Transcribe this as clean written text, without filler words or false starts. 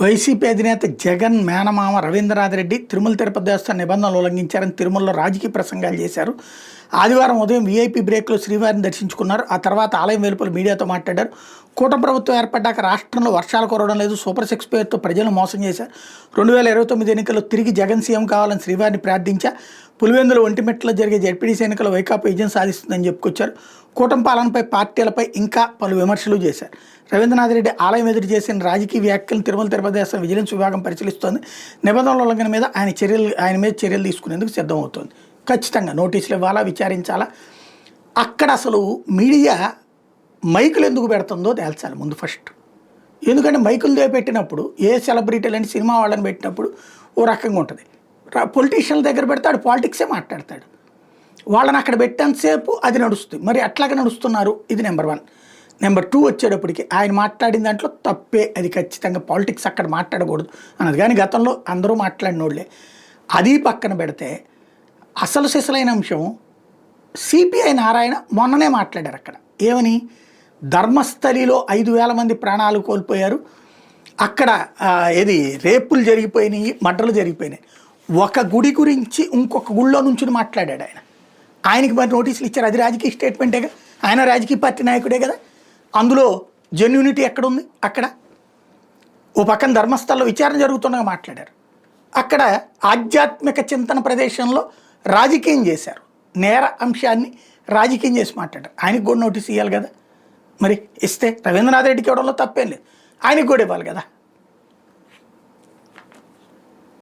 YCP అధినేత జగన్ మేనమామ రవీంద్రనాథ్ రెడ్డి తిరుమల తిరుపతి దేవస్థాన నిబంధనలు ఉల్లంఘించారని తిరుమలలో రాజకీయ ప్రసంగాలు చేశారు. ఆదివారం ఉదయం వీఐపీ బ్రేక్లో శ్రీవారిని దర్శించుకున్నారు. ఆ తర్వాత ఆలయం వెలుపల మీడియాతో మాట్లాడారు. కూటమి ప్రభుత్వం ఏర్పడ్డాక రాష్ట్రంలో వర్షాలు కురవడం లేదు, సూపర్ సిక్స్ పేరుతో ప్రజలను మోసం చేశారు. 2029 ఎన్నికల్లో తిరిగి జగన్ సీఎం కావాలని శ్రీవారిని ప్రార్థించా. పులివెందులు ఒంటిమిట్టలో జరిగే జడ్పీటీసీ ఎన్నికల్లో వైకాపా విజయం సాధిస్తుందని చెప్పుకొచ్చారు. కూటమి పాలనపై పార్టీలపై ఇంకా పలు విమర్శలు చేశారు. రవీంద్రనాథ్ రెడ్డి ఆలయం ఎదురు చేసిన రాజకీయ వ్యాఖ్యలను తిరుమల తిరుపతి దేవస్థానం విజిలెన్స్ విభాగం పరిశీలిస్తోంది. నిబంధనల ఉల్లంఘన మీద ఆయన మీద చర్యలు తీసుకునేందుకు సిద్ధమవుతోంది. ఖచ్చితంగా నోటీసులు ఇవ్వాలా, విచారించాలా. అక్కడ అసలు మీడియా మైకులు ఎందుకు పెడుతుందో తేల్చాలి ముందు ఫస్ట్. ఎందుకంటే మైకులు పెట్టినప్పుడు ఏ సెలబ్రిటీలు అని సినిమా వాళ్ళని పెట్టినప్పుడు ఓ రకంగా ఉంటుంది. పొలిటీషియన్ల దగ్గర పెడతాడు, పాలిటిక్సే మాట్లాడతాడు. వాళ్ళని అక్కడ పెట్టేంతసేపు అది నడుస్తుంది. మరి అట్లాగే నడుస్తున్నారు. ఇది నెంబర్ 1. నెంబర్ 2 వచ్చేటప్పటికి ఆయన మాట్లాడిన దాంట్లో తప్పే, అది ఖచ్చితంగా పాలిటిక్స్ అక్కడ మాట్లాడకూడదు అన్నది. కానీ గతంలో అందరూ మాట్లాడినోళ్ళే. అది పక్కన పెడితే అసలు సిసలైన అంశం సిపిఐ నారాయణ మొన్ననే మాట్లాడారు అక్కడ. ఏమని? ధర్మస్థలిలో 5,000 మంది ప్రాణాలు కోల్పోయారు, అక్కడ ఏది రేపులు జరిగిపోయినాయి, మర్డర్లు జరిగిపోయినాయి. ఒక గుడి గురించి ఇంకొక గుళ్ళో నుంచి మాట్లాడాడు ఆయన. ఆయనకి మరి నోటీసులు ఇచ్చారు. అది రాజకీయ స్టేట్మెంటేగా, ఆయన రాజకీయ పార్టీ నాయకుడే కదా. అందులో జెన్యూనిటీ ఎక్కడుంది? అక్కడ ఓ పక్కన ధర్మస్థలంలో విచారణ జరుగుతుండగా మాట్లాడారు. అక్కడ ఆధ్యాత్మిక చింతన ప్రదేశంలో రాజకీయం చేశారు. నేర అంశాన్ని రాజకీయం చేసి మాట్లాడారు. ఆయనకు కూడా నోటీస్ ఇవ్వాలి కదా. మరి ఇస్తే రవీంద్రనాథ్ రెడ్డికి ఇవ్వడంలో తప్పేం లేదు, ఆయనకు కూడా ఇవ్వాలి కదా.